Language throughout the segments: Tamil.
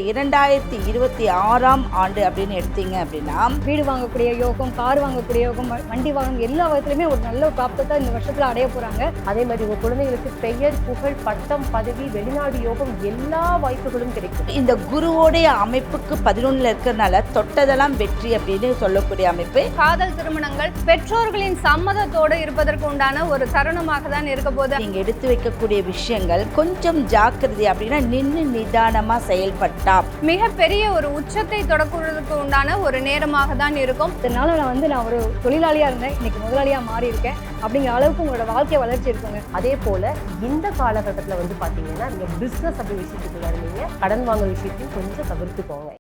இந்த 2026ஆம் ஆண்டு அப்படின்னு எடுத்தீங்க அப்படின்னா, வீடு வாங்கக்கூடிய யோகம், கார் வாங்கக்கூடிய யோகம், வண்டி வாங்கணும், எல்லா விதத்துலையுமே ஒரு நல்ல பிராப்தத்தை இந்த வருஷத்துல அடைய போறாங்க. அதே மாதிரி உங்க குழந்தைகளுக்கு பெயர், புகழ், பட்டம், பதவி, வெளிநாடு யோகம் எல்லா வாய்ப்புகளும் கிடைக்கும். இந்த குருவோடைய அமைப்புக்கு 11ல இருக்கிறதுனால தொட்டதெல்லாம் வெற்றி அப்படின்னு சொல்லக்கூடிய அமைப்பு. காதல் திருமணங்கள் பெற்றோர்களின் சம்மதத்தோடு இருப்பதற்கு உண்டான ஒரு தருணமாக தான் இருக்க போது. நீங்க எடுத்து வைக்கக்கூடிய விஷயங்கள் கொஞ்சம் ஜாக்கிரதை அப்படின்னா நின்று நிதானமா செயல்பட்டா மிகப்பெரிய ஒரு உச்சத்தை தொடக்குறதுக்கு உண்டான ஒரு நேரமாக தான் இருக்கும். இதனால நான் ஒரு தொழிலாளியா இருந்தேன், இன்னைக்கு முதலாளியா மாறி இருக்கேன் அப்படிங்கிற அளவுக்கு உங்களோட வாழ்க்கை வளர்ச்சி இருக்குங்க. அதே போல இந்த காலகட்டத்தில் வந்து பாத்தீங்கன்னா நீங்க பிசினஸ் அப்படி விஷயத்துக்கு வருவீங்க, கடன் வாங்க விஷயத்தையும் கொஞ்சம் தவிர்த்துக்கோங்க.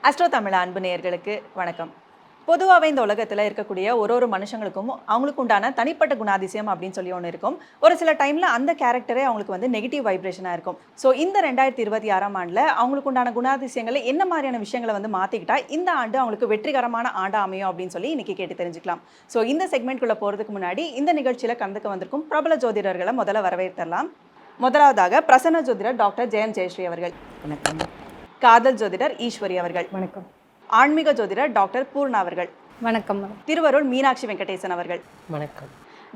அஸ்ட்ரோ தமிழ் அன்பு நேயர்களுக்கு வணக்கம். பொதுவாகவே இந்த உலகத்தில் இருக்கக்கூடிய ஒரு மனுஷங்களுக்கும் அவங்களுக்கு உண்டான தனிப்பட்ட குணாதிசயம் அப்படின்னு சொல்லி ஒன்று இருக்கும். ஒரு சில டைமில் அந்த கேரக்டரே அவங்களுக்கு வந்து நெகட்டிவ் வைப்ரேஷனாக இருக்கும். ஸோ இந்த 2026ஆம் ஆண்டில் அவங்களுக்கு உண்டான குணாதிசயங்களை என்ன மாதிரியான விஷயங்களை வந்து மாற்றிக்கிட்டா இந்த ஆண்டு அவங்களுக்கு வெற்றிகரமான ஆண்டாக அமையும் அப்படின்னு சொல்லி இன்றைக்கி கேட்டு தெரிஞ்சுக்கலாம். ஸோ இந்த செக்மெண்ட்குள்ளே போகிறதுக்கு முன்னாடி இந்த நிகழ்ச்சியில் கலந்துக்க வந்திருக்கும் பிரபல ஜோதிடர்களை முதல்ல வரவேற்றலாம். முதலாவதாக பிரசன்ன ஜோதிடர் டாக்டர் ஜெயம் ஜெயஸ்ரீ அவர்கள். வணக்கம். காதல் ஜோதிடர் ஈஸ்வரி அவர்கள். வணக்கம். ஆன்மீக ஜோதிடர் டாக்டர் பூர்ணா அவர்கள். வணக்கம். திருவருள் மீனாட்சி வெங்கடேசன் அவர்கள். வணக்கம்.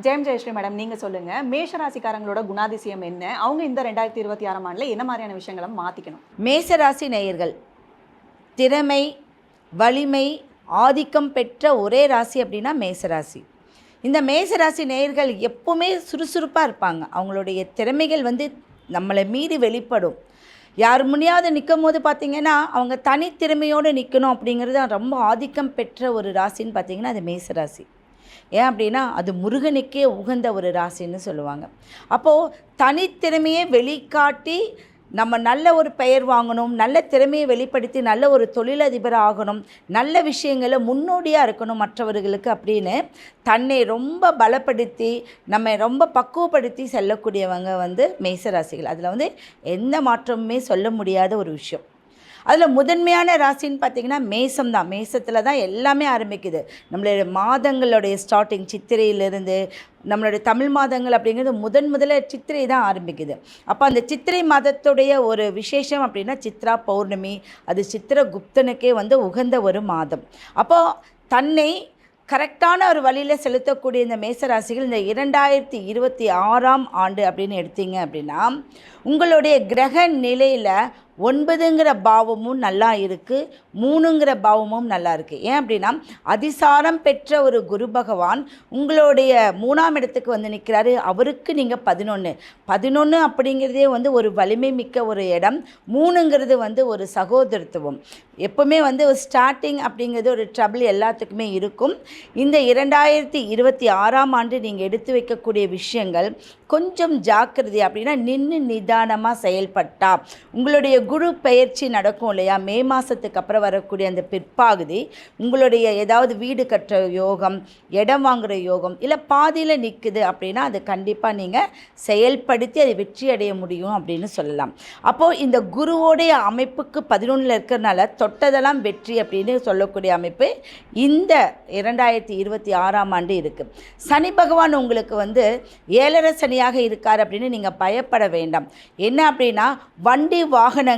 ஜெயம் ஜெயஸ்ரீ மேடம், நீங்க சொல்லுங்க, மேஷராசிக்காரங்களோட குணாதிசயம் என்ன, அவங்க இந்த 2026ஆம் ஆண்டுல என்ன மாதிரியான விஷயங்களை மாத்திக்கணும்? மேசராசி நேயர்கள் திறமை, வலிமை, ஆதிக்கம் பெற்ற ஒரே ராசி அப்படின்னா மேசராசி. இந்த மேசராசி நேயர்கள் எப்பவுமே சுறுசுறுப்பாக இருப்பாங்க. அவங்களுடைய திறமைகள் வந்து நம்மளை மீறி வெளிப்படும். யார் முன்னையாவது நிற்கும் போது பார்த்திங்கன்னா அவங்க தனித்திறமையோடு நிற்கணும் அப்படிங்கிறது ரொம்ப ஆதிக்கம் பெற்ற ஒரு ராசின்னு பார்த்திங்கன்னா அது மேசராசி. ஏன் அப்படின்னா அது முருகனுக்கே உகந்த ஒரு ராசின்னு சொல்லுவாங்க. அப்போது தனித்திறமையை வெளிக்காட்டி நம்ம நல்ல ஒரு பெயர் வாங்கணும், நல்ல திறமையை வெளிப்படுத்தி நல்ல ஒரு தொழிலதிபர் ஆகணும், நல்ல விஷயங்களை முன்னோடியாக இருக்கணும் மற்றவர்களுக்கு அப்படின்னு தன்னை ரொம்ப பலப்படுத்தி நம்ம ரொம்ப பக்குவப்படுத்தி செல்லக்கூடியவங்க வந்து மேசராசிகள். அதில் வந்து எந்த மாற்றமுமே சொல்ல முடியாத ஒரு விஷயம். அதில் முதன்மையான ராசின்னு பார்த்திங்கன்னா மேசம் தான். மேசத்தில் தான் எல்லாமே ஆரம்பிக்குது. நம்மளுடைய மாதங்களுடைய ஸ்டார்டிங் சித்திரையிலிருந்து நம்மளுடைய தமிழ் மாதங்கள் அப்படிங்கிறது முதல்ல சித்திரை தான் ஆரம்பிக்குது. அப்போ அந்த சித்திரை மாதத்துடைய ஒரு விசேஷம் அப்படின்னா சித்ரா பௌர்ணமி, அது சித்திரகுப்தனுக்கே வந்து உகந்த ஒரு மாதம். அப்போது தன்னை கரெக்டான ஒரு வழியில் செலுத்தக்கூடிய இந்த மேசராசிகள் இந்த 2026ஆம் ஆண்டு அப்படின்னு எடுத்தீங்க அப்படின்னா உங்களுடைய கிரக நிலையில் 9ங்கிற பாவமும் நல்லா இருக்குது, 3ங்கிற பாவமும் நல்லா இருக்குது. ஏன் அப்படின்னா அதிசாரம் பெற்ற ஒரு குரு பகவான் உங்களுடைய 3ஆம் இடத்துக்கு வந்து நிற்கிறாரு. அவருக்கு நீங்கள் 11 அப்படிங்கிறதே வந்து ஒரு வலிமை மிக்க ஒரு இடம். 3ங்கிறது வந்து ஒரு சகோதரத்துவம். எப்போவுமே வந்து ஒரு ஸ்டார்டிங் அப்படிங்கிறது ஒரு ட்ரபிள் எல்லாத்துக்குமே இருக்கும். இந்த 2026ஆம் ஆண்டு நீங்கள் எடுத்து வைக்கக்கூடிய விஷயங்கள் கொஞ்சம் ஜாக்கிரதை அப்படின்னா நின்று நிதானமாக செயல்பட்டா உங்களுடைய குரு பெயர்ச்சி நடக்கும் இல்லையா, மே மாதத்துக்கு அப்புறம் வரக்கூடிய அந்த பிற்பாகுதி உங்களுடைய ஏதாவது வீடு கட்டுற யோகம், இடம் வாங்குகிற யோகம் இல்லை பாதியில் நிற்குது அப்படின்னா அது கண்டிப்பாக நீங்கள் செயல்படுத்தி அதை வெற்றி அடைய முடியும் அப்படின்னு சொல்லலாம். அப்போது இந்த குருவோடைய அமைப்புக்கு 11ல் இருக்கிறதுனால தொட்டதெல்லாம் வெற்றி அப்படின்னு சொல்லக்கூடிய அமைப்பு இந்த 2026ஆம் ஆண்டு இருக்குது. சனி பகவான் உங்களுக்கு வந்து 7.5 சனியாக இருக்கார் அப்படின்னு நீங்கள் பயப்பட வேண்டாம். என்ன அப்படின்னா வண்டி வாகனங்கள்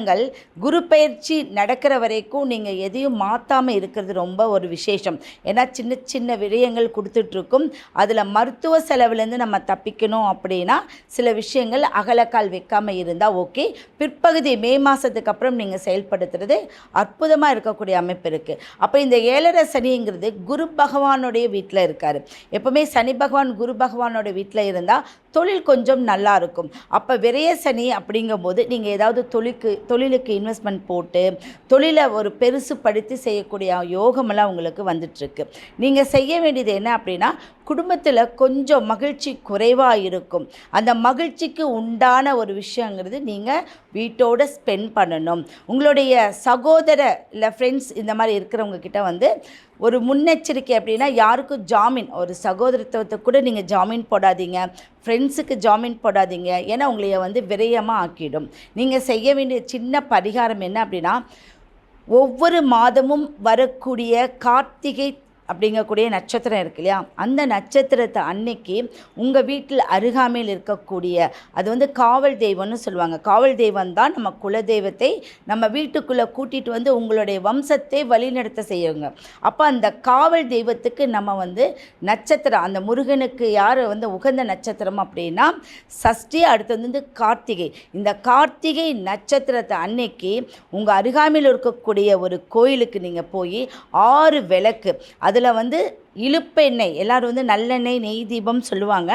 குரு பயிற்சி நடக்கிற வரைக்கும் நீங்கள் எதையும் மாற்றாமல் இருக்கிறது ரொம்ப ஒரு விசேஷம். ஏன்னா சின்ன சின்ன விரயங்கள் கொடுத்துட்ருக்கும். அதில் மருத்துவ செலவுலேருந்து நம்ம தப்பிக்கணும் அப்படின்னா சில விஷயங்கள் அகலக்கால் வைக்காமல் இருந்தால் ஓகே. பிற்பகுதி மே மாதத்துக்கு அப்புறம் நீங்கள் செயல்படுத்துறது அற்புதமாக இருக்கக்கூடிய அமைப்பு இருக்குது. அப்போ இந்த 7.5 சனிங்கிறது குரு பகவானுடைய வீட்டில் இருக்கார். எப்போவுமே சனி பகவான் குரு பகவானோட வீட்டில் இருந்தால் தொழில் கொஞ்சம் நல்லா இருக்கும். அப்போ விரைய சனி அப்படிங்கும்போது நீங்கள் ஏதாவது தொழிலுக்கு இன்வெஸ்ட்மெண்ட் போட்டு தொழிலை ஒரு பெருசு படுத்தி செய்யக்கூடிய யோகமெல்லாம் உங்களுக்கு வந்துட்டுருக்கு. நீங்கள் செய்ய வேண்டியது என்ன அப்படின்னா குடும்பத்தில் கொஞ்சம் மகிழ்ச்சி குறைவாக இருக்கும். அந்த மகிழ்ச்சிக்கு உண்டான ஒரு விஷயங்கிறது நீங்கள் வீட்டோடு ஸ்பெண்ட் பண்ணணும். உங்களுடைய சகோதர இல்லை ஃப்ரெண்ட்ஸ் இந்த மாதிரி இருக்கிறவங்க கிட்ட வந்து ஒரு முன்னெச்சரிக்கை அப்படின்னா யாருக்கும் ஜாமீன், ஒரு சகோதரத்துவத்தை கூட நீங்கள் ஜாமீன் போடாதீங்க, ஃப்ரெண்ட்ஸுக்கு ஜாமீன் போடாதீங்க. ஏன்னா உங்களைய வந்து விரயமாக ஆக்கிடும். நீங்கள் செய்ய வேண்டிய சின்ன பரிகாரம் என்ன அப்படின்னா ஒவ்வொரு மாதமும் வரக்கூடிய கார்த்திகை அப்படிங்கக்கூடிய நட்சத்திரம் இருக்கு இல்லையா, அந்த நட்சத்திரத்தை அன்னைக்கு உங்கள் வீட்டில் அருகாமையில் இருக்கக்கூடிய, அது வந்து காவல் தெய்வம்னு சொல்லுவாங்க. காவல் தெய்வம் தான் நம்ம குலதெய்வத்தை நம்ம வீட்டுக்குள்ளே கூட்டிகிட்டு வந்து உங்களுடைய வம்சத்தை வழிநடத்த செய்யுங்க. அப்போ அந்த காவல் தெய்வத்துக்கு நம்ம வந்து நட்சத்திரம், அந்த முருகனுக்கு யார் வந்து உகந்த நட்சத்திரம் அப்படின்னா சஷ்டி, அடுத்தது வந்து கார்த்திகை. இந்த கார்த்திகை நட்சத்திரத்தை அன்னைக்கு உங்கள் அருகாமையில் இருக்கக்கூடிய ஒரு கோயிலுக்கு நீங்கள் போய் 6 விளக்கு, அதில் வந்து இழுப்பெண்ணெய், எல்லோரும் வந்து நல்லெண்ணெய் நெய் தீபம் சொல்லுவாங்க,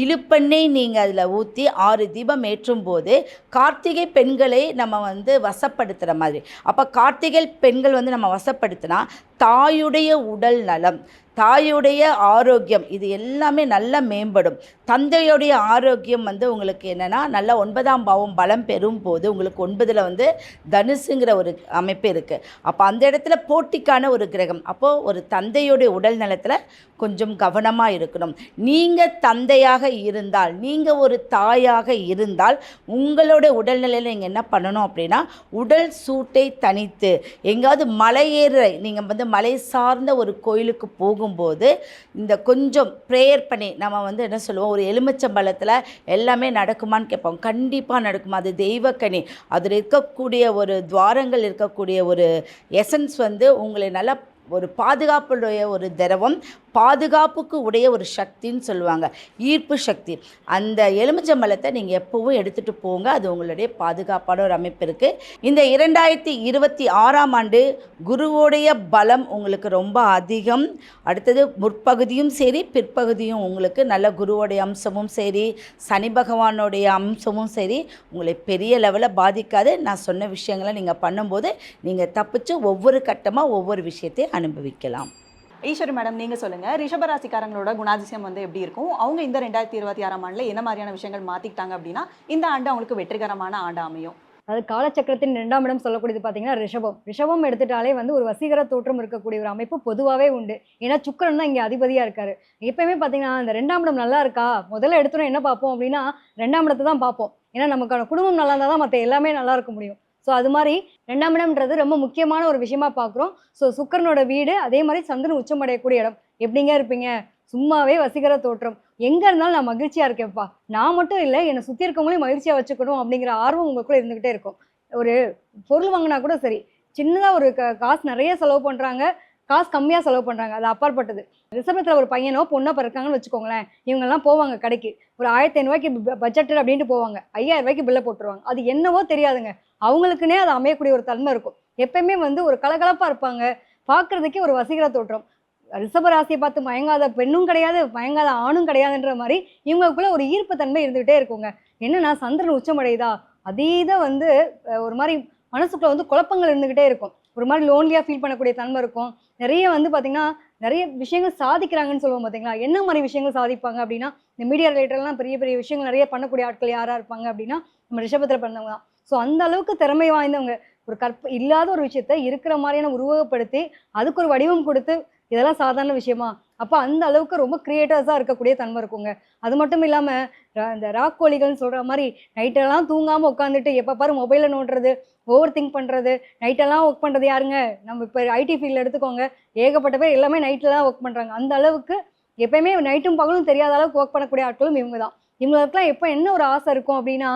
இழுப்பெண்ணெய் நீங்கள் அதில் ஊற்றி 6 தீபம் ஏற்றும் போது கார்த்திகை பெண்களை நம்ம வந்து வசப்படுத்துகிற மாதிரி. அப்போ கார்த்திகை பெண்கள் வந்து நம்ம வசப்படுத்தினா தாயுடைய உடல் நலம், தாயுடைய ஆரோக்கியம், இது எல்லாமே நல்லா மேம்படும். தந்தையுடைய ஆரோக்கியம் வந்து உங்களுக்கு என்னென்னா நல்லா 9ஆம் பாவம் பலம் பெறும் போது உங்களுக்கு 9ல் வந்து தனுசுங்கிற ஒரு அமைப்பு இருக்குது. அப்போ அந்த இடத்துல போட்டிக்கான ஒரு கிரகம். அப்போது ஒரு தந்தையுடைய உடல் நலத்தில் கொஞ்சம் கவனமாக இருக்கணும். நீங்கள் தந்தையாக இருந்தால், நீங்கள் ஒரு தாயாக இருந்தால் உங்களோட உடல்நிலையில் நீங்கள் என்ன பண்ணணும் அப்படின்னா உடல் சூட்டை தணித்து எங்கேயாவது மலையேற, நீங்கள் வந்து மலை சார்ந்த ஒரு கோயிலுக்கு போகும்போது இந்த கொஞ்சம் ப்ரேயர் பண்ணி, நம்ம வந்து என்ன சொல்லுவோம், ஒரு எலுமிச்சம்பழத்தில் எல்லாமே நடக்குமான்னு கேட்போம். கண்டிப்பாக நடக்கும். அது தெய்வக்கனி, அதில் இருக்கக்கூடிய ஒரு துவாரங்கள் இருக்கக்கூடிய ஒரு எசன்ஸ் வந்து உங்களை நல்லா ஒரு பாதுகாப்புடைய ஒரு திரவம், பாதுகாப்புக்கு உடைய ஒரு சக்தின்னு சொல்லுவாங்க, ஈர்ப்பு சக்தி. அந்த எலுமிச்சம்பழத்தை நீங்கள் எப்போவும் எடுத்துகிட்டு போங்க, அது உங்களுடைய பாதுகாப்பான ஒரு அமைப்பு இருக்குது. இந்த 2026ஆம் ஆண்டு குருவோடைய பலம் உங்களுக்கு ரொம்ப அதிகம். அடுத்தது முற்பகுதியும் சரி பிற்பகுதியும் உங்களுக்கு நல்ல குருவோடைய அம்சமும் சரி சனி பகவானுடைய அம்சமும் சரி உங்களை பெரிய லெவலில் பாதிக்காது. நான் சொன்ன விஷயங்களை நீங்கள் பண்ணும்போது நீங்கள் தப்பிச்சு ஒவ்வொரு கட்டமாக ஒவ்வொரு விஷயத்தை அனுபவிக்கலாம். ஈஸ்வரி மேடம், நீங்கள் சொல்லுங்கள், ரிஷபராசிக்காரங்களோட குணாதிசயம் வந்து எப்படி இருக்கும்? அவங்க இந்த 2026ஆம் ஆண்டில் என்ன மாதிரியான விஷயங்கள் மாற்றிக்கிட்டாங்க அப்படின்னா இந்த ஆண்டு அவங்களுக்கு வெற்றிகரமான ஆண்டு அமையும்? அது காலச்சக்கரத்தின் 2ஆம் இடம் சொல்லக்கூடியது பார்த்தீங்கன்னா ரிஷபம் எடுத்துட்டாலே வந்து ஒரு வசீகர தோற்றம் இருக்கக்கூடிய ஒரு அமைப்பு பொதுவாகவே உண்டு. ஏன்னா சுக்கிரன் தான் இங்கே அதிபதியாக இருக்காரு. எப்பயுமே பார்த்தீங்கன்னா இந்த 2ஆம் இடம் நல்லா இருக்கா, முதல்ல எடுத்துடும் என்ன பார்ப்போம் அப்படின்னா 2ஆம் இடத்தை தான் பார்ப்போம். ஏன்னா நமக்கான குடும்பம் நல்லா இருந்தால் தான் மற்ற எல்லாமே நல்லா இருக்க முடியும். ஸோ அது மாதிரி 2ஆம் இடம்ன்றது ரொம்ப முக்கியமான ஒரு விஷயமா பார்க்குறோம். ஸோ சுக்கிரனோட வீடு, அதே மாதிரி சந்திரன் உச்சமடையக்கூடிய இடம். எப்படிங்க இருப்பீங்க, சும்மாவே வசீகர தோற்றம். எங்கே இருந்தாலும் நான் மகிழ்ச்சியாக இருக்கேன்ப்பா, நான் மட்டும் இல்லை என்னை சுற்றி இருக்கவங்களையும் மகிழ்ச்சியாக வச்சுக்கணும் அப்படிங்கிற ஆர்வம் உங்களுக்குள்ளே இருந்துக்கிட்டே இருக்கும். ஒரு பொருள் வாங்கினா கூட சரி, சின்னதாக ஒரு காசு நிறைய செலவு பண்ணுறாங்க, காசு கம்மியாக செலவு பண்ணுறாங்க, அது அப்பாற்பட்டது. ரிசபத்தில் ஒரு பையனோ பொண்ணோ பிறக்காங்கன்னு வச்சுக்கோங்களேன், இவங்கெல்லாம் போவாங்க கடைக்கு, ஒரு 1500 ரூபாய்க்கு பட்ஜெட்டு அப்படின்ட்டு போவாங்க, 5000 ரூபாய்க்கு பில்லை போட்டுருவாங்க. அது என்னவோ தெரியாதுங்க, அவங்களுக்குன்னே அது அமையக்கூடிய ஒரு தன்மை இருக்கும். எப்பயுமே வந்து ஒரு கலகலப்பாக இருப்பாங்க, பார்க்குறதுக்கே ஒரு வசீகர தோற்றம். ரிஷபராசியை பார்த்து மயங்காத பெண்ணும் கிடையாது, மயங்காத ஆணும் கிடையாதுன்ற மாதிரி இவங்களுக்குள்ள ஒரு ஈர்ப்பு தன்மை இருந்துகிட்டே இருக்குங்க. என்னன்னா சந்திரன் உச்சமடையுதா, அதீத வந்து ஒரு மாதிரி மனசுக்குள்ள வந்து குழப்பங்கள் இருந்துகிட்டே இருக்கும். ஒரு மாதிரி லோன்லியாக ஃபீல் பண்ணக்கூடிய தன்மை இருக்கும். நிறைய வந்து பார்த்தீங்கன்னா நிறைய விஷயங்கள் சாதிக்கிறாங்கன்னு சொல்லுவோம் பார்த்தீங்களா. என்ன மாதிரி விஷயங்கள் சாதிப்பாங்க அப்படின்னா, இந்த மீடியா ரிலேட்டட்லாம் பெரிய பெரிய விஷயங்கள் நிறைய பண்ணக்கூடிய ஆட்கள் யாராக இருப்பாங்க அப்படின்னா நம்ம ரிஷபத்தில் பிறந்தவங்க தான். ஸோ அந்த அளவுக்கு திறமை வாய்ந்தவங்க. ஒரு இல்லாத ஒரு விஷயத்த இருக்கிற மாதிரியான உருவகப்படுத்தி அதுக்கு ஒரு வடிவம் கொடுத்து, இதெல்லாம் சாதாரண விஷயமா? அப்போ அந்த அளவுக்கு ரொம்ப கிரியேட்டர்ஸாக இருக்கக்கூடிய தன்மை இருக்குங்க. அது மட்டும் இல்லாமல் இந்த ராக்கோழிகள்னு சொல்கிற மாதிரி நைட்டெல்லாம் தூங்காமல் உட்காந்துட்டு எப்போ பாரு மொபைலில் நோண்டுறது, ஓவர் திங்க் பண்ணுறது, நைட்டெல்லாம் ஒர்க் பண்ணுறது யாருங்க? நம்ம இப்போ ஐடி ஃபீல்டில் எடுத்துக்கோங்க, ஏகப்பட்ட பேர் எல்லாமே நைட்டில் தான் ஒர்க் பண்ணுறாங்க. அந்த அளவுக்கு எப்பயுமே நைட்டும் பகலும் தெரியாத அளவுக்கு ஒர்க் பண்ணக்கூடிய ஆட்களும் இவங்க தான். இவங்களுக்குலாம் எப்போ என்ன ஒரு ஆசை இருக்கும் அப்படின்னா,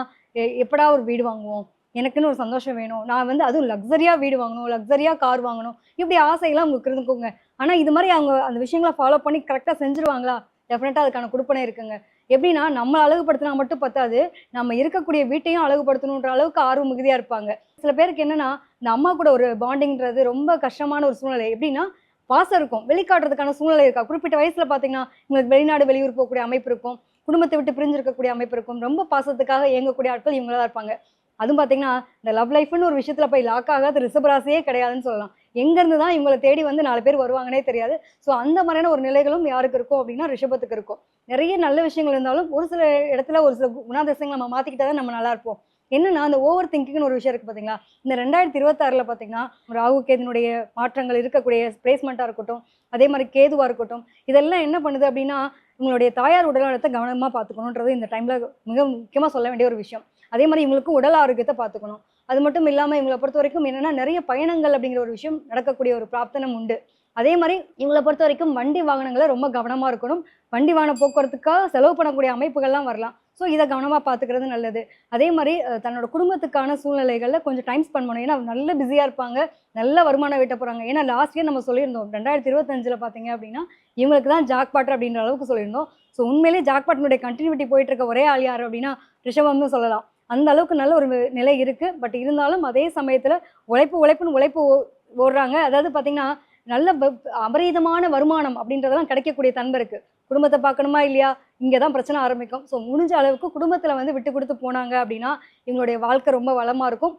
எப்படா ஒரு வீடு வாங்குவோம், எனக்குன்னு ஒரு சந்தோஷம் வேணும், நான் வந்து அதுவும் லக்ஸரியாக வீடு வாங்கணும், லக்ஸரியாக கார் வாங்கணும், இப்படி ஆசைகள்லாம் அவங்களுக்கு இருந்துக்கோங்க. ஆனால் இது மாதிரி அவங்க அந்த விஷயங்களை ஃபாலோ பண்ணி கரெக்டாக செஞ்சுருவாங்களா? டெஃபினட்டாக அதுக்கான கொடுப்பனை இருக்குங்க. எப்படின்னா நம்மளை அழகுபடுத்தினா மட்டும் பத்தாது, நம்ம இருக்கக்கூடிய வீட்டையும் அழகுபடுத்தணுன்ற அளவுக்கு ஆர்வம் மிகுதியாக இருப்பாங்க. சில பேருக்கு என்னன்னா இந்த அம்மா கூட ஒரு பாண்டிங்கிறது ரொம்ப கஷ்டமான ஒரு சூழ்நிலை. எப்படின்னா பாசம் இருக்கும், வெளிக்காட்டுறதுக்கான சூழ்நிலை இருக்கா. குறிப்பிட்ட வயசில் பார்த்தீங்கன்னா உங்களுக்கு வெளிநாடு வெளியூர் போகக்கூடிய அமைப்பு இருக்கும், குடும்பத்தை விட்டு பிரிஞ்சிருக்கக்கூடிய அமைப்பு இருக்கும். ரொம்ப பாசத்துக்காக இயங்கக்கூடிய ஆட்கள் இவங்களா தான் இருப்பாங்க. அதுவும் பார்த்தீங்கன்னா இந்த லவ் லைஃப்னு ஒரு விஷயத்தில் போய் லாக் ஆகாத ரிஷபராசியே கிடையாதுன்னு சொல்லலாம். எங்கேருந்து தான் இவங்களை தேடி வந்து 4 பேர் வருவாங்கன்னே தெரியாது. ஸோ அந்த மாதிரியான ஒரு நிலைகளும் யாருக்கு இருக்கும் அப்படின்னா ரிஷபத்துக்கு இருக்கும். நிறைய நல்ல விஷயங்கள் இருந்தாலும் ஒரு சில இடத்துல ஒரு சில குணாதிசயங்களை நம்ம மாற்றிக்கிட்டா தான் நம்ம நல்லா இருப்போம். என்னன்னா அந்த ஓவர் திங்கிங்னு ஒரு விஷயம் இருக்குது பார்த்தீங்களா. இந்த 2026 பார்த்தீங்கன்னா ராகு கேதுனுடைய மாற்றங்கள் இருக்கக்கூடிய பிளேஸ்மெண்ட்டாக இருக்கட்டும், அதே மாதிரி கேதுவாக இருக்கட்டும், இதெல்லாம் என்ன பண்ணுது அப்படின்னா உங்களுடைய தாயார் உடல்நலத்தை கவனமாக பார்த்துக்கணுன்றது இந்த டைமில் மிக முக்கியமாக சொல்ல வேண்டிய ஒரு விஷயம். அதே மாதிரி இவங்களுக்கும் உடல் ஆரோக்கியத்தை பார்த்துக்கணும். அது மட்டும் இல்லாமல் இவங்களை பொறுத்த வரைக்கும் என்னென்னா நிறைய பயணங்கள் அப்படிங்கிற ஒரு விஷயம் நடக்கக்கூடிய ஒரு பிரார்த்தனம் உண்டு. அதே மாதிரி இவங்களை பொறுத்த வரைக்கும் வண்டி வாகனங்களை ரொம்ப கவனமாக இருக்கணும். வண்டி வாகன போக்குவரத்துக்காக செலவு பண்ணக்கூடிய அமைப்புகள்லாம் வரலாம். ஸோ இதை கவனமாக பார்த்துக்கிறது நல்லது. அதே மாதிரி தன்னோட குடும்பத்துக்கான சூழ்நிலைகளில் கொஞ்சம் டைம் ஸ்பெண்ட் பண்ணணும். ஏன்னா நல்ல பிஸியாக இருப்பாங்க, நல்ல வருமானம் வீட்ட போகிறாங்க. ஏன்னா லாஸ்ட் இயர் நம்ம சொல்லியிருந்தோம் 2025 பார்த்தீங்க அப்படின்னா இவங்களுக்கு தான் ஜாக்பாட் அப்படின்ற அளவுக்கு சொல்லியிருந்தோம். ஸோ உண்மையிலேயே ஜாக்பாட்டினுடைய கண்டினியூட்டி போயிட்டு இருக்க ஒரே ஆள் யார் அப்படின்னா ரிஷபம்னு சொல்லலாம். அந்த அளவுக்கு நல்ல ஒரு நிலை இருக்குது. பட் இருந்தாலும் அதே சமயத்தில் உழைப்பு ஓடுறாங்க. அதாவது பார்த்தீங்கன்னா நல்ல அபரீதமான வருமானம் அப்படின்றதெல்லாம் கிடைக்கக்கூடிய தன்மை இருக்குது. குடும்பத்தை பார்க்கணுமா இல்லையா, இங்கே தான் பிரச்சனை ஆரம்பிக்கும். ஸோ முடிஞ்ச அளவுக்கு குடும்பத்தில் வந்து விட்டு கொடுத்து போனாங்க அப்படின்னா இவங்களுடைய வாழ்க்கை ரொம்ப வளமாக இருக்கும்.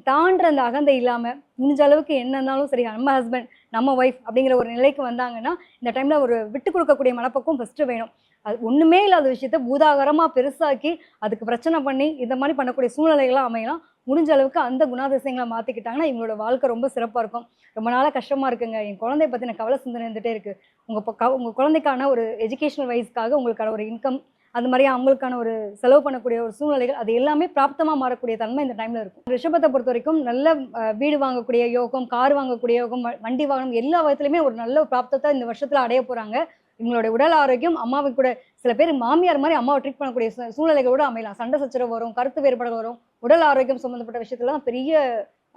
தாண்டுற அந்த அகந்தை இல்லாமல் முடிஞ்ச அளவுக்கு என்ன இருந்தாலும் சரி, நம்ம ஹஸ்பண்ட் நம்ம ஒய்ஃப் அப்படிங்கிற ஒரு நிலைக்கு வந்தாங்கன்னா இந்த டைமில் ஒரு விட்டு கொடுக்கக்கூடிய மனப்பக்கம் ஃபஸ்ட்டு வேணும். அது ஒன்றுமே இல்லாத விஷயத்த பூதாகரமாக பெருசாக்கி அதுக்கு பிரச்சனை பண்ணி இந்த மாதிரி பண்ணக்கூடிய சூழ்நிலைகள்லாம் அமையலாம். முடிஞ்ச அளவுக்கு அந்த குணாதிசயங்களை மாற்றிக்கிட்டாங்கன்னா இவங்களோட வாழ்க்கை ரொம்ப சிறப்பாக இருக்கும். ரொம்ப நாளாக கஷ்டமாக இருக்குங்க, என் குழந்தைய பற்றின கவலை சிந்தனை இருந்துகிட்டே இருக்குது, உங்கள் குழந்தைக்கான ஒரு எஜுகேஷனல் வைஸ்க்காக உங்களுக்கான ஒரு இன்கம் அந்த மாதிரி அவங்களுக்கான ஒரு செலவு பண்ணக்கூடிய ஒரு சூழ்நிலைகள் அது எல்லாமே பிராப்தமாக மாறக்கூடிய தன்மை இந்த டைமில் இருக்கும். ரிஷபத்தை பொறுத்த வரைக்கும் நல்ல வீடு வாங்கக்கூடிய யோகம், கார் வாங்கக்கூடிய யோகம், வண்டி வாகனம் எல்லா விதத்துலையுமே ஒரு நல்ல பிராப்தத்தை இந்த வருஷத்தில் அடைய போகிறாங்க. இவங்களோட உடல் ஆரோக்கியம் அம்மாவுக்கு கூட சில பேர் மாமியார் மாதிரி அம்மாவை ட்ரீட் பண்ணக்கூடிய சூழ்நிலைகளோடு அமையலாம். சண்டை சச்சரவு வரும், கருத்து வேறுபாடுகள் வரும், உடல் ஆரோக்கியம் சம்மந்தப்பட்ட விஷயத்துலாம் பெரிய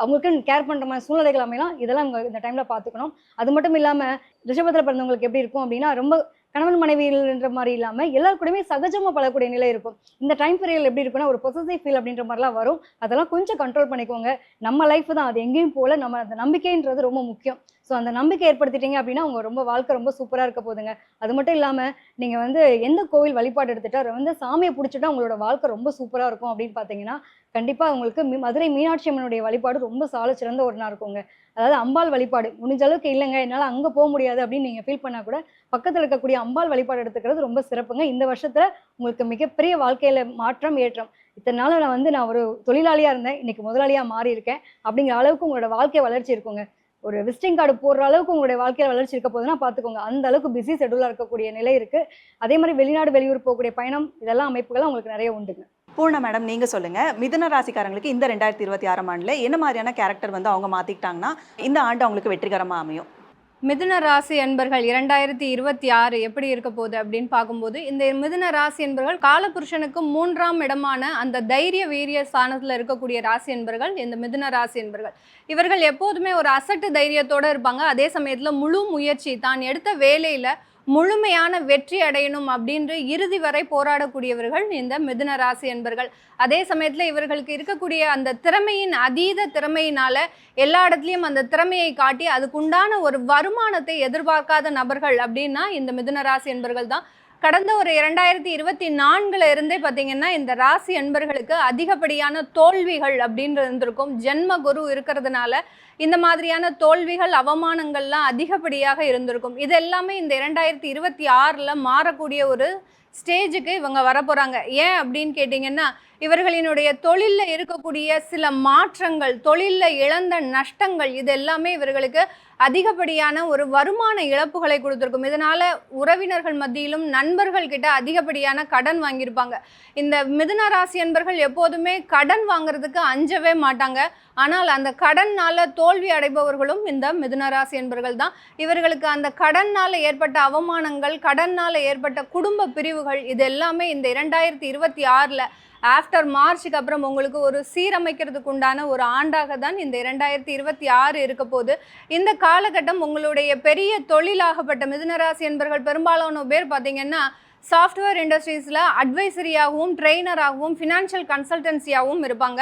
அவங்களுக்கு கேர் பண்ணுற மாதிரி சூழ்நிலைகள் அமையலாம். இதெல்லாம் அவங்க இந்த டைமில் பார்த்துக்கணும். அது மட்டும் இல்லாமல் ரிஷபத்தில் பிறந்தவங்களுக்கு எப்படி இருக்கும் அப்படின்னா ரொம்ப கணவன் மனைவின்ற மாதிரி இல்லாமல் எல்லாருக்கூடமே சகஜமாக பழகக்கூடிய நிலை இருக்கும். இந்த டைம் பீரியட் எப்படி இருக்குன்னா ஒரு பொசசிவ் ஃபீல் அப்படின்ற மாதிரிலாம் வரும். அதெல்லாம் கொஞ்சம் கண்ட்ரோல் பண்ணிக்கோங்க. நம்ம லைஃப் தான், அது எங்கேயும் போல நம்ம அந்த நம்பிக்கைன்றது ரொம்ப முக்கியம். ஸோ அந்த நம்பிக்கை ஏற்படுத்திட்டீங்க அப்படின்னா உங்கள் ரொம்ப வாழ்க்கை ரொம்ப சூப்பராக இருக்க போதுங்க. அது மட்டும் இல்லாமல் நீங்கள் வந்து எந்த கோவில் வழிபாடு எடுத்துகிட்டா வந்து சாமியை பிடிச்சிட்டா உங்களோட வாழ்க்கை ரொம்ப சூப்பராக இருக்கும் அப்படின்னு பார்த்தீங்கன்னா கண்டிப்பாக உங்களுக்கு மதுரை மீனாட்சி அம்மனுடைய வழிபாடு ரொம்ப சால சிறந்த ஒரு நாள் இருக்குங்க. அதாவது அம்பாள் வழிபாடு முடிஞ்ச அளவுக்கு இல்லைங்க என்னால் அங்கே போக முடியாது அப்படின்னு நீங்கள் ஃபீல் பண்ணால் கூட பக்கத்தில் இருக்கக்கூடிய அம்பாள் வழிபாடு எடுத்துக்கிறது ரொம்ப சிறப்புங்க. இந்த வருஷத்தில் உங்களுக்கு மிகப்பெரிய வாழ்க்கையில் மாற்றம் ஏற்றம். இத்தனை நாள் நான் ஒரு தொழிலாளியாக இருந்தேன், இன்னைக்கு முதலாளியாக மாறி இருக்கேன் அப்படிங்கிற அளவுக்கு உங்களோட வாழ்க்கை வளர்ச்சி இருக்குங்க. ஒரு விசிட்டிங் கார்டு போடுற அளவுக்கு உங்களுடைய வாழ்க்கையில் வளர்ச்சி இருக்க போதுன்னா பார்த்துக்கோங்க. அந்த அளவுக்கு பிஸி ஷெடியூலாக இருக்கக்கூடிய நிலை இருக்குது. அதே மாதிரி வெளிநாடு வெளியூர் போகக்கூடிய பயணம் இதெல்லாம் அமைப்புகள்லாம் உங்களுக்கு நிறைய உண்டுங்க. பூர்ணா மேடம், நீங்கள் சொல்லுங்கள், மிதுன ராசிக்காரங்களுக்கு இந்த 2026 ஆண்டில் என்ன மாதிரியான கேரக்டர் வந்து அவங்க மாற்றிக்கிட்டாங்கன்னா இந்த ஆண்டு அவங்களுக்கு வெற்றிகரமாக அமையும்? மிதுன ராசி என்பர்கள் 2026 எப்படி இருக்க போகுது அப்படின்னு பார்க்கும்போது, இந்த மிதுன ராசி என்பர்கள் காலபுருஷனுக்கு 3ஆம் இடமான அந்த தைரிய வீரிய ஸ்தானத்தில் இருக்கக்கூடிய ராசி என்பர்கள் இந்த மிதுன ராசி என்பர்கள். இவர்கள் எப்போதுமே ஒரு அசட்டு தைரியத்தோடு இருப்பாங்க. அதே சமயத்தில் முழு முயற்சி, தான் எடுத்த வேலையில் முழுமையான வெற்றி அடையணும் அப்படின்று இறுதி வரை போராடக்கூடியவர்கள் இந்த மிதுன ராசி என்பர்கள். அதே சமயத்தில் இவர்களுக்கு இருக்கக்கூடிய அந்த திறமையின் அதீத திறமையினால எல்லா இடத்துலையும் அந்த திறமையை காட்டி அதுக்குண்டான ஒரு வருமானத்தை எதிர்பார்க்காத நபர்கள் அப்படின்னா இந்த மிதுன ராசி என்பர்கள் தான். கடந்த ஒரு 2024 இருந்தே பார்த்தீங்கன்னா இந்த ராசி என்பர்களுக்கு அதிகப்படியான தோல்விகள் அப்படின்னு இருந்திருக்கும். ஜென்ம குரு இருக்கிறதுனால இந்த மாதிரியான தோல்விகள் அவமானங்கள்லாம் அதிகப்படியாக இருந்திருக்கும். இது எல்லாமே இந்த 2026 மாறக்கூடிய ஒரு ஸ்டேஜுக்கு இவங்க வரப்போகிறாங்க. ஏன் அப்படின்னு கேட்டிங்கன்னா இவர்களினுடைய தொழிலில் இருக்கக்கூடிய சில மாற்றங்கள், தொழிலில் இழந்த நஷ்டங்கள் இது எல்லாமே இவர்களுக்கு அதிகப்படியான ஒரு வருமான இழப்புகளை கொடுத்துருக்கும். இதனால் உறவினர்கள் மத்தியிலும் நண்பர்கள் கிட்ட அதிகப்படியான கடன் வாங்கியிருப்பாங்க. இந்த மிதுன ராசி என்பர்கள் எப்போதுமே கடன் வாங்குறதுக்கு அஞ்சவே மாட்டாங்க. ஆனால் அந்த கடனால் தோல்வி அடைபவர்களும் இந்த மிதுன ராசி என்பர்கள் தான். இவர்களுக்கு அந்த கடனால் ஏற்பட்ட அவமானங்கள், கடனால் ஏற்பட்ட குடும்ப பிரிவுகள் இது எல்லாமே இந்த 2026 ஆஃப்டர் மார்ச்சுக்கு அப்புறம் உங்களுக்கு ஒரு சீரமைக்கிறதுக்கு உண்டான ஒரு ஆண்டாக தான் இந்த 2026 இருக்க போது. இந்த காலகட்டம் உங்களுடைய பெரிய தொழிலாகப்பட்ட மிதுனராசி என்பர்கள் பெரும்பாலான பேர் பார்த்தீங்கன்னா சாஃப்ட்வேர் இண்டஸ்ட்ரீஸில் அட்வைசரியாகவும் ட்ரெயினராகவும் ஃபினான்ஷியல் கன்சல்டன்சியாகவும் இருப்பாங்க.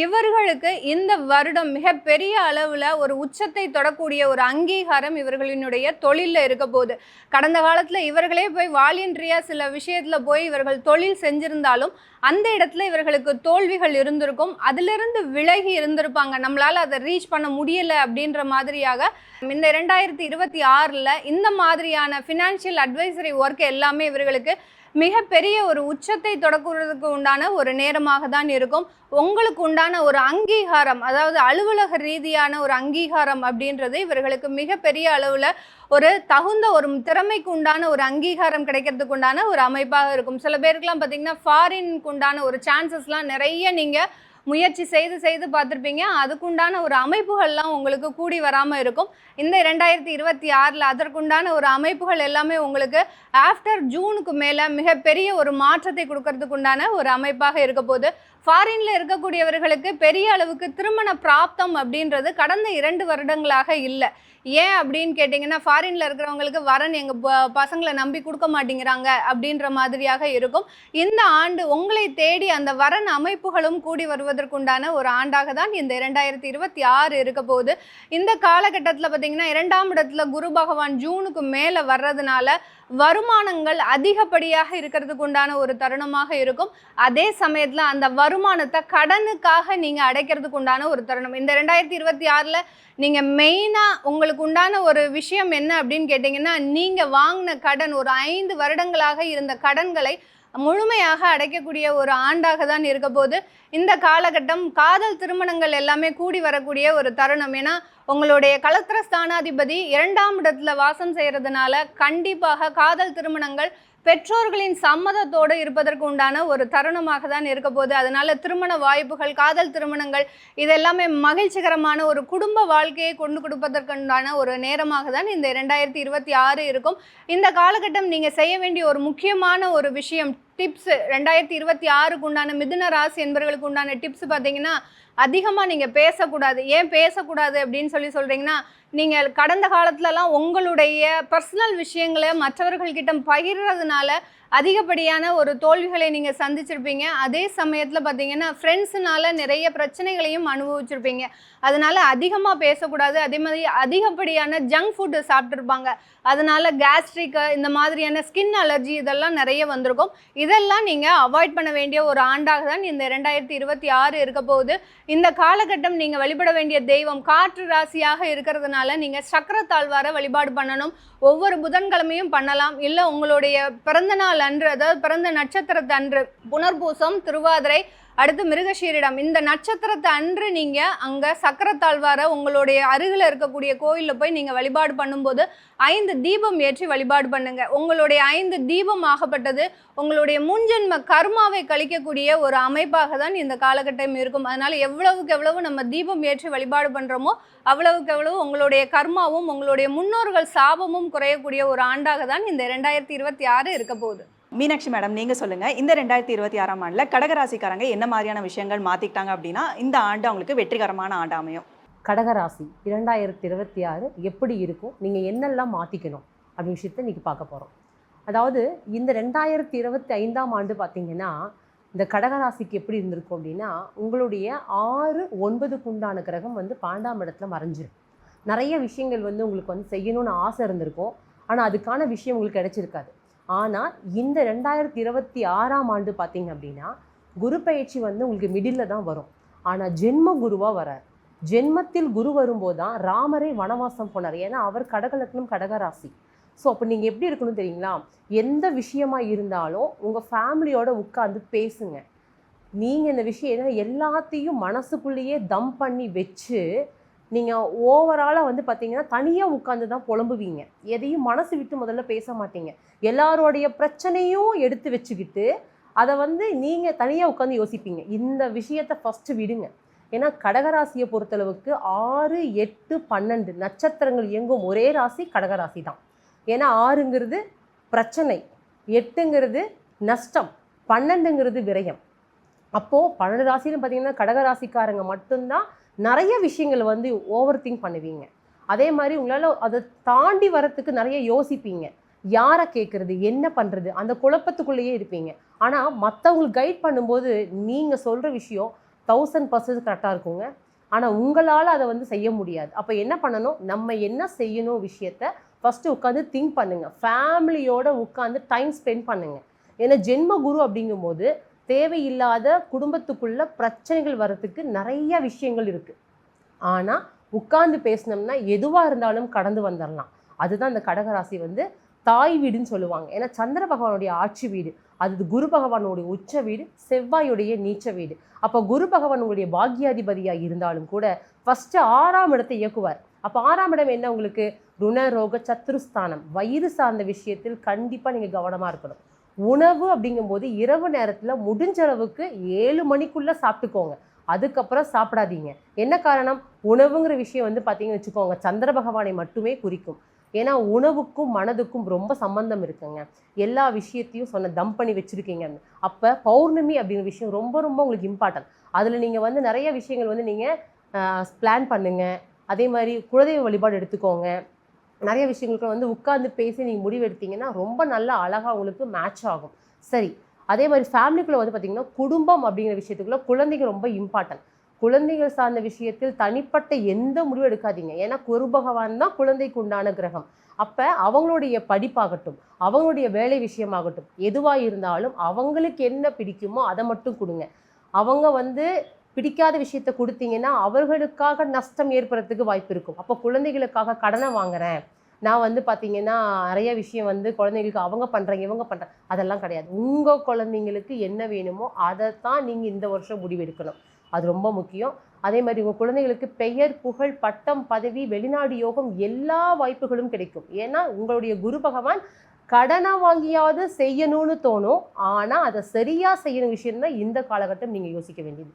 இவர்களுக்கு இந்த வருடம் மிகப்பெரிய அளவில் ஒரு உச்சத்தை தொடக்கூடிய ஒரு அங்கீகாரம் இவர்களினுடைய தொழிலில் இருக்க போகுது. கடந்த காலத்தில் இவர்களே போய் வாலண்டியரியாக சில விஷயத்தில் போய் இவர்கள் தொழில் செஞ்சிருந்தாலும் அந்த இடத்துல இவர்களுக்கு தோல்விகள் இருந்திருக்கும். அதிலிருந்து விலகி இருந்திருப்பாங்க. நம்மளால் அதை ரீச் பண்ண முடியலை அப்படின்ற மாதிரியாக இந்த 2026 இந்த மாதிரியான ஃபினான்ஷியல் அட்வைசரி ஒர்க் எல்லாமே இவர்களுக்கு மிகப்பெரிய ஒரு உச்சத்தை தொடக்குறதுக்கு உண்டான ஒரு நேரமாக தான் இருக்கும். உங்களுக்கு உண்டான ஒரு அங்கீகாரம், அதாவது அலுவலக ரீதியான ஒரு அங்கீகாரம் அப்படின்றது இவர்களுக்கு மிகப்பெரிய அளவில் ஒரு தகுந்த ஒரு திறமைக்கு உண்டான ஒரு அங்கீகாரம் கிடைக்கிறதுக்கு உண்டான ஒரு அமைப்பாக இருக்கும். சில பேருக்குலாம் பார்த்திங்கன்னா ஃபாரினுக்கு உண்டான ஒரு சான்சஸ்லாம் நிறைய நீங்கள் முயற்சி செய்து பார்த்துருப்பீங்க. அதுக்குண்டான ஒரு அமைப்புகள்லாம் உங்களுக்கு கூடி வராமல் இருக்கும். இந்த 2026 அதற்குண்டான ஒரு அமைப்புகள் எல்லாமே உங்களுக்கு ஆஃப்டர் ஜூனுக்கு மேலே மிகப்பெரிய ஒரு மாற்றத்தை கொடுக்கறதுக்குண்டான ஒரு அமைப்பாக இருக்க போகுது. ஃபாரின்ல இருக்கக்கூடியவர்களுக்கு பெரிய அளவுக்கு திருமண பிராப்தம் அப்படின்றது கடந்த 2 வருடங்களாக இல்லை. ஏன் அப்படின்னு கேட்டிங்கன்னா, ஃபாரின்ல இருக்கிறவங்களுக்கு வரன் எங்கள் பசங்களை நம்பி கொடுக்க மாட்டேங்கிறாங்க அப்படின்ற மாதிரியாக இருக்கும். இந்த ஆண்டு உங்களை தேடி அந்த வரன் அமைப்புகளும் கூடி வருவதற்குண்டான ஒரு ஆண்டாக தான் இந்த 2026 இருக்க போகுது. இந்த காலகட்டத்தில் பார்த்தீங்கன்னா 2ஆம் இடத்துல குரு பகவான் ஜூனுக்கு மேலே வர்றதுனால வருமானங்கள் அதிகப்படியாக இருக்கிறதுக்கு உண்டான ஒரு தருணமாக இருக்கும். அதே சமயத்தில் அந்த வருமானத்தை கடனுக்காக நீங்கள் அடைக்கிறதுக்கு உண்டான ஒரு தருணம். இந்த 2026 நீங்கள் மெயினாக உங்களுக்கு உண்டான ஒரு விஷயம் என்ன அப்படின்னு கேட்டிங்கன்னா, நீங்கள் வாங்கின கடன் ஒரு 5 வருடங்களாக இருந்த கடன்களை முழுமையாக அடைக்கக்கூடிய ஒரு ஆண்டாக தான் இருக்க போது. இந்த காலகட்டம் காதல் திருமணங்கள் எல்லாமே கூடி வரக்கூடிய ஒரு தருணம். ஏன்னா உங்களுடைய களத்திர ஸ்தானாதிபதி 2ஆம் இடத்துல வாசம் செய்கிறதுனால கண்டிப்பாக காதல் திருமணங்கள் பெற்றோர்களின் சம்மதத்தோடு இருப்பதற்கு உண்டான ஒரு தருணமாக தான் இருக்க போகுது. அதனால திருமண வாய்ப்புகள், காதல் திருமணங்கள் இதெல்லாமே மகிழ்ச்சிகரமான ஒரு குடும்ப வாழ்க்கையை கொண்டு கொடுப்பதற்குண்டான ஒரு நேரமாக தான் இந்த 2026 இருக்கும். இந்த காலகட்டம் நீங்கள் செய்ய வேண்டிய ஒரு முக்கியமான ஒரு விஷயம், டிப்ஸ் 2026க்கு உண்டான மிதுன ராசி என்பவர்களுக்கு உண்டான டிப்ஸ் பார்த்தீங்கன்னா, அதிகமாக நீங்கள் பேசக்கூடாது. ஏன் பேசக்கூடாது அப்படின்னு சொல்கிறீங்கன்னா, நீங்கள் கடந்த காலத்துலலாம் உங்களுடைய பர்சனல் விஷயங்களை மற்றவர்கள்கிட்ட பகிர்றதுனால அதிகப்படியான ஒரு தோல்விகளை நீங்கள் சந்திச்சிருப்பீங்க. அதே சமயத்தில் பார்த்தீங்கன்னா ஃப்ரெண்ட்ஸுனால நிறைய பிரச்சனைகளையும் அனுபவிச்சிருப்பீங்க. அதனால் அதிகமாக பேசக்கூடாது. அதே மாதிரி அதிகப்படியான ஜங்க் ஃபுட்டு சாப்பிட்ருப்பாங்க. அதனால் கேஸ்ட்ரிக்கு, இந்த மாதிரியான ஸ்கின் அலர்ஜி இதெல்லாம் நிறைய வந்திருக்கும். இதெல்லாம் நீங்கள் அவாய்ட் பண்ண வேண்டிய ஒரு ஆண்டாக தான் இந்த 2026 இருக்க போகுது. இந்த காலகட்டம் நீங்கள் வழிபட வேண்டிய தெய்வம் காற்று ராசியாக இருக்கிறதுனால நீங்கள் சக்கரத்தாழ்வாரை வழிபாடு பண்ணணும். ஒவ்வொரு புதன்கிழமையும் பண்ணலாம். இல்லை உங்களுடைய பிறந்த நாள் அன்று, அதாவது பிறந்த நட்சத்திரத்து அன்று, புனர்பூசம், திருவாதிரை, அடுத்து மிருகஷீரிடம், இந்த நட்சத்திரத்தை அன்று நீங்கள் அங்கே சக்கரத்தாழ்வாரை உங்களுடைய அருகில் இருக்கக்கூடிய கோயிலில் போய் நீங்கள் வழிபாடு பண்ணும்போது 5 தீபம் ஏற்றி வழிபாடு பண்ணுங்க. உங்களுடைய 5 தீபம் ஆகப்பட்டது உங்களுடைய முன்ஜென்ம கர்மாவை கழிக்கக்கூடிய ஒரு அமைப்பாக தான் இந்த காலகட்டம் இருக்கும். அதனால் எவ்வளவுக்கு எவ்வளவு நம்ம தீபம் ஏற்றி வழிபாடு பண்ணுறோமோ அவ்வளவுக்கு எவ்வளவு உங்களுடைய கர்மாவும் உங்களுடைய முன்னோர்கள் சாபமும் குறையக்கூடிய ஒரு ஆண்டாக தான் இந்த 2026 இருக்க போகுது. மீனாட்சி மேடம், நீங்கள் சொல்லுங்கள், இந்த 2026ஆம் ஆண்டில் கடகராசிக்காரங்க என்ன மாதிரியான விஷயங்கள் மாற்றிக்கிட்டாங்க அப்படின்னா இந்த ஆண்டு அவங்களுக்கு வெற்றிகரமான ஆண்டு அமையும்? கடகராசி 2026 எப்படி இருக்கும், நீங்கள் என்னெல்லாம் மாற்றிக்கணும் அப்படின்னு விஷயத்தை இன்றைக்கி பார்க்க போகிறோம். அதாவது இந்த 2025ஆம் ஆண்டு பார்த்திங்கன்னா இந்த கடகராசிக்கு எப்படி இருந்திருக்கும் அப்படின்னா, உங்களுடைய 6, 9க்கு உண்டான கிரகம் வந்து 12ஆம் இடத்துல மறைஞ்சிரும். நிறைய விஷயங்கள் வந்து உங்களுக்கு வந்து செய்யணும்னு ஆசை இருந்திருக்கும். ஆனால் அதுக்கான விஷயம் உங்களுக்கு கிடைச்சிருக்காது. ஆனால் இந்த 2026ஆம் ஆண்டு பார்த்திங்க அப்படின்னா குரு பயிற்சி வந்து உங்களுக்கு மிடில் தான் வரும். ஆனால் ஜென்ம குருவாக வரார். ஜென்மத்தில் குரு வரும்போது தான் ராமரை வனவாசம் போனார். ஏன்னா அவர் கடகலக்னம், கடகராசி. ஸோ அப்போ நீங்கள் எப்படி இருக்கணும் தெரியுங்களா, எந்த விஷயமா இருந்தாலும் உங்கள் ஃபேமிலியோட உட்காந்து பேசுங்க. நீங்கள் இந்த விஷயம் எல்லாத்தையும் மனசுக்குள்ளேயே தம் பண்ணி வச்சு நீங்கள் ஓவராலாக வந்து பார்த்தீங்கன்னா தனியாக உட்காந்து தான் புலம்புவீங்க. எதையும் மனசு விட்டு முதல்ல பேச மாட்டீங்க. எல்லாரோடைய பிரச்சனையும் எடுத்து வச்சுக்கிட்டு அதை வந்து நீங்கள் தனியாக உட்காந்து யோசிப்பீங்க. இந்த விஷயத்தை ஃபஸ்ட்டு விடுங்க. ஏன்னா கடகராசியை பொறுத்தளவுக்கு 6, 8, 12 நட்சத்திரங்கள் இயங்கும் ஒரே ராசி கடகராசி தான். ஏன்னா 6ங்கிறது பிரச்சனை, 8ங்கிறது நஷ்டம், 12ங்கிறது விரயம். அப்போது 12 ராசின்னு பார்த்தீங்கன்னா கடகராசிக்காரங்க மட்டும்தான் நிறைய விஷயங்கள் வந்து ஓவர் திங்க் பண்ணுவீங்க. அதே மாதிரி உங்களால் அதை தாண்டி வரத்துக்கு நிறைய யோசிப்பீங்க. யாரை கேட்குறது, என்ன பண்ணுறது, அந்த குழப்பத்துக்குள்ளேயே இருப்பீங்க. ஆனால் மற்றவங்களுக்கு கைட் பண்ணும்போது நீங்கள் சொல்கிற விஷயம் 1000% கரெக்டாக இருக்குங்க. ஆனால் உங்களால் அதை வந்து செய்ய முடியாது. அப்போ என்ன பண்ணணும், நம்ம என்ன செய்யணும் விஷயத்த ஃபஸ்ட்டு உட்காந்து திங்க் பண்ணுங்கள். ஃபேமிலியோடு உட்காந்து டைம் ஸ்பெண்ட் பண்ணுங்கள். ஏன்னா ஜென்ம குரு அப்படிங்கும்போது தேவையில்லாத குடும்பத்துக்குள்ள பிரச்சனைகள் வர்றதுக்கு நிறைய விஷயங்கள் இருக்குது. ஆனால் உட்கார்ந்து பேசினோம்னா எதுவாக இருந்தாலும் கடந்து வந்துடலாம். அதுதான் இந்த கடகராசி வந்து தாய் வீடுன்னு சொல்லுவாங்க. ஏன்னா சந்திர பகவானுடைய ஆட்சி வீடு, அது குரு பகவானுடைய உச்ச வீடு, செவ்வாயுடைய நீச்ச வீடு. அப்போ குரு பகவான் உங்களுடைய பாக்யாதிபதியாக இருந்தாலும் கூட ஃபஸ்ட்டு 6ஆம் இடத்தை இயக்குவார். அப்போ 6ஆம் இடம் என்ன உங்களுக்கு, ருணரோக சத்ருஸ்தானம். வயிறு சார்ந்த விஷயத்தில் கண்டிப்பாக நீங்கள் கவனமாக இருக்கணும். உணவு அப்படிங்கும்போது இரவு நேரத்தில் முடிஞ்ச அளவுக்கு 7 மணிக்குள்ளே சாப்பிட்டுக்கோங்க. அதுக்கப்புறம் சாப்பிடாதீங்க. என்ன காரணம்? உணவுங்கிற விஷயம் வந்து பார்த்தீங்கன்னு வச்சுக்கோங்க, சந்திர பகவானை மட்டுமே குறிக்கும். ஏன்னா உணவுக்கும் மனதுக்கும் ரொம்ப சம்பந்தம் இருக்குங்க. எல்லா விஷயத்தையும் தம் பண்ணி வச்சுருக்கீங்க. அப்போ பௌர்ணமி அப்படிங்கிற விஷயம் ரொம்ப ரொம்ப உங்களுக்கு இம்பார்ட்டன்ட். அதில் நீங்கள் வந்து நிறைய விஷயங்கள் வந்து நீங்கள் பிளான் பண்ணுங்கள். அதே மாதிரி குலதெய்வ வழிபாடு எடுத்துக்கோங்க. நிறைய விஷயங்களுக்கு வந்து உட்கார்ந்து பேசி நீங்கள் முடிவு எடுத்தீங்கன்னா ரொம்ப நல்லா அழகாக உங்களுக்கு மேட்ச் ஆகும். சரி, அதே மாதிரி ஃபேமிலிக்குள்ளே வந்து பார்த்திங்கன்னா குடும்பம் அப்படிங்கிற விஷயத்துக்குள்ள குழந்தைங்க ரொம்ப இம்பார்ட்டன்ட். குழந்தைகள் சார்ந்த விஷயத்தில் தனிப்பட்ட எந்த முடிவும் எடுக்காதீங்க. ஏன்னா குரு பகவான் தான் குழந்தைக்கு உண்டான கிரகம். அப்போ அவங்களுடைய படிப்பாகட்டும், அவங்களுடைய வேலை விஷயமாகட்டும், எதுவாக இருந்தாலும் அவங்களுக்கு என்ன பிடிக்குமோ அதை மட்டும் கொடுங்க. அவங்க வந்து பிடிக்காத விஷயத்த கொடுத்தீங்கன்னா அவர்களுக்காக நஷ்டம் ஏற்படுறதுக்கு வாய்ப்பு இருக்கும். அப்போ குழந்தைகளுக்காக கடனை வாங்குறேன், நான் வந்து பார்த்தீங்கன்னா நிறைய விஷயம் வந்து குழந்தைங்களுக்கு அவங்க பண்ணுறாங்க இவங்க பண்ணுறாங்க, அதெல்லாம் கிடையாது. உங்கள் குழந்தைங்களுக்கு என்ன வேணுமோ அதை தான் நீங்கள் இந்த வருஷம் முடிவெடுக்கணும். அது ரொம்ப முக்கியம். அதே மாதிரி உங்கள் குழந்தைகளுக்கு பெயர், புகழ், பட்டம், பதவி, வெளிநாடு யோகம் எல்லா வாய்ப்புகளும் கிடைக்கும். ஏன்னா உங்களுடைய குரு பகவான் கடனை வாங்கியாவது செய்யணும்னு தோணும். ஆனால் அதை சரியாக செய்யணும் விஷயம்தான் இந்த காலகட்டம் நீங்கள் யோசிக்க வேண்டியது.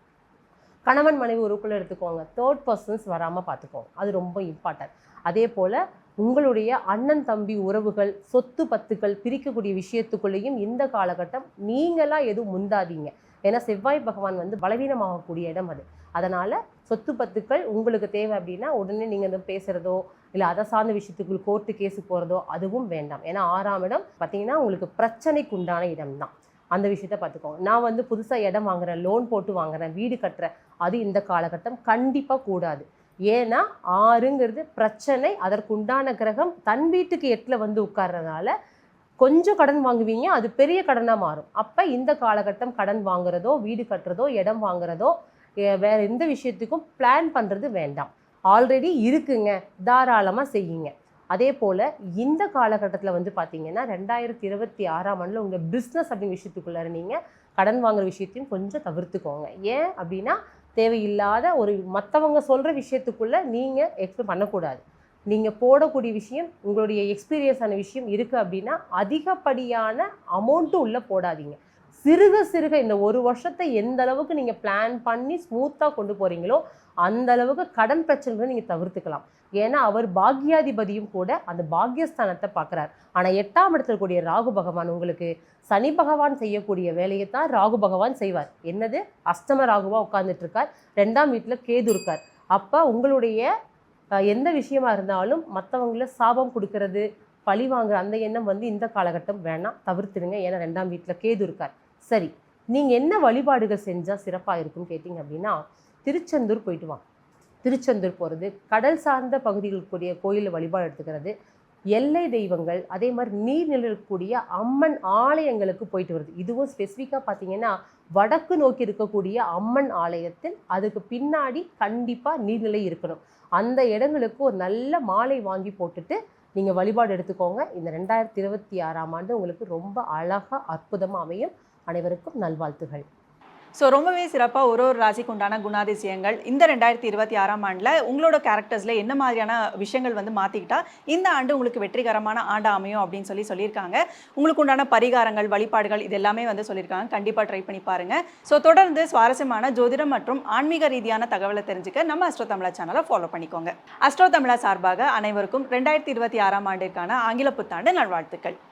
கணவன் மனைவி உறவுக்குள்ளே எடுத்துக்கோங்க, தேர்ட் பர்சன்ஸ் வராமல் பார்த்துக்கோங்க. அது ரொம்ப இம்பார்ட்டன்ட். அதே போல் உங்களுடைய அண்ணன் தம்பி உறவுகள், சொத்து பத்துக்கள் பிரிக்கக்கூடிய விஷயத்துக்குள்ளேயும் இந்த காலகட்டம் நீங்களாம் எதுவும் முந்தாதீங்க. ஏன்னா செவ்வாய் பகவான் வந்து பலவீனமாகக்கூடிய இடம் அது. அதனால் சொத்து பத்துக்கள் உங்களுக்கு தேவை அப்படின்னா உடனே நீங்கள் வந்து பேசுகிறதோ இல்லை அதை சார்ந்த விஷயத்துக்குள் கோர்ட்டு கேஸு போகிறதோ அதுவும் வேண்டாம். ஏன்னா 6ஆம் இடம் பார்த்தீங்கன்னா உங்களுக்கு பிரச்சனைக்கு உண்டான இடம் தான். அந்த விஷயத்த பார்த்துக்கோங்க. நான் வந்து புதுசாக இடம் வாங்குறேன், லோன் போட்டு வாங்குறேன், வீடு கட்டுறேன், அது இந்த காலகட்டம் கண்டிப்பாக கூடாது. ஏன்னா 6ங்கிறது பிரச்சனை. அதற்குண்டான கிரகம் தன் வீட்டுக்கு 8ல் வந்து உட்கார்றதுனால கொஞ்சம் கடன் வாங்குவீங்க, அது பெரிய கடனாக மாறும். அப்போ இந்த காலகட்டம் கடன் வாங்குறதோ வீடு கட்டுறதோ இடம் வாங்குறதோ வேறு எந்த விஷயத்துக்கும் பிளான் பண்ணுறது வேண்டாம். ஆல்ரெடி இருக்குங்க, தாராளமாக செய்யுங்க. அதே போல் இந்த காலகட்டத்தில் வந்து பார்த்தீங்கன்னா 2026ஆம் ஆண்டில் உங்கள் பிஸ்னஸ் அப்படிங்கிற விஷயத்துக்குள்ளார நீங்கள் கடன் வாங்குகிற விஷயத்தையும் கொஞ்சம் தவிர்த்துக்கோங்க. ஏன் அப்படின்னா தேவையில்லாத ஒரு மற்றவங்க சொல்கிற விஷயத்துக்குள்ளே நீங்கள் எக்ஸ்பெக்ட் பண்ணக்கூடாது. நீங்கள் போடக்கூடிய விஷயம் உங்களுடைய எக்ஸ்பீரியன்ஸான விஷயம் இருக்குது அப்படின்னா அதிகப்படியான அமௌண்ட்டும் உள்ளே போடாதீங்க. சிறுக சிறுக இந்த ஒரு வருஷத்தை எந்த அளவுக்கு நீங்கள் பிளான் பண்ணி ஸ்மூத்தாக கொண்டு போகிறீங்களோ அந்த அளவுக்கு கடன் பிரச்சனைகளை நீங்கள் தவிர்த்துக்கலாம். ஏன்னா அவர் பாக்யாதிபதியும் கூட அந்த பாக்யஸ்தானத்தை பார்க்குறார். ஆனால் 8ஆம் இடத்துல கூடிய ராகு பகவான் உங்களுக்கு சனி பகவான் செய்யக்கூடிய வேலையை தான் ராகு பகவான் செய்வார். என்னது? அஷ்டம ராகுவாக உட்கார்ந்துட்டு இருக்கார். 2ஆம் வீட்டில் கேது இருக்கார். அப்போ உங்களுடைய எந்த விஷயமா இருந்தாலும் மற்றவங்கள சாபம் கொடுக்கறது, பழி வாங்குற அந்த எண்ணம் வந்து இந்த காலகட்டம் வேணாம், தவிர்த்துடுங்க. ஏன்னா 2ஆம் வீட்டில் கேது இருக்கார். சரி, நீங்கள் என்ன வழிபாடுகள் செஞ்சால் சிறப்பாக இருக்குன்னு கேட்டிங்க அப்படின்னா திருச்செந்தூர் போயிட்டு வாங்க. திருச்செந்தூர் போகிறது, கடல் சார்ந்த பகுதிகளுக்குரிய கோயிலில் வழிபாடு எடுத்துக்கிறது, எல்லை தெய்வங்கள், அதே மாதிரி நீர்நிலை இருக்கக்கூடிய அம்மன் ஆலயங்களுக்கு போயிட்டு வருது. இதுவும் ஸ்பெசிஃபிக்காக பார்த்தீங்கன்னா வடக்கு நோக்கி இருக்கக்கூடிய அம்மன் ஆலயத்தில் அதுக்கு பின்னாடி கண்டிப்பாக நீர்நிலை இருக்கணும். அந்த இடங்களுக்கு ஒரு நல்ல மாலை வாங்கி போட்டுட்டு நீங்கள் வழிபாடு எடுத்துக்கோங்க. இந்த 2026ஆம் ஆண்டு உங்களுக்கு ரொம்ப அழகாக அற்புதமாக அமையும். அனைவருக்கும் நல்வாழ்த்துகள். ஸோ ரொம்பவே சிறப்பாக ஒரு ராசிக்கு உண்டான குணாதிசயங்கள் இந்த 2026ஆம் ஆண்டில் உங்களோட கேரக்டர்ஸில் என்ன மாதிரியான விஷயங்கள் வந்து மாற்றிக்கிட்டா இந்த ஆண்டு உங்களுக்கு வெற்றிகரமான ஆண்டாக அமையும் அப்படின்னு சொல்லியிருக்காங்க. உங்களுக்கு உண்டான பரிகாரங்கள், வழிபாடுகள் இது எல்லாமே வந்து சொல்லியிருக்காங்க. கண்டிப்பாக ட்ரை பண்ணி பாருங்கள். ஸோ தொடர்ந்து சுவாரஸ்யமான ஜோதிடம் மற்றும் ஆன்மீக ரீதியான தகவலை தெரிஞ்சுக்க நம்ம அஸ்ட்ரோ தமிழா சேனலை ஃபாலோ பண்ணிக்கோங்க. அஸ்ட்ரோ தமிழா சார்பாக அனைவருக்கும் 2026ஆம் ஆண்டிற்கான ஆங்கில புத்தாண்டு நல்வாழ்த்துக்கள்.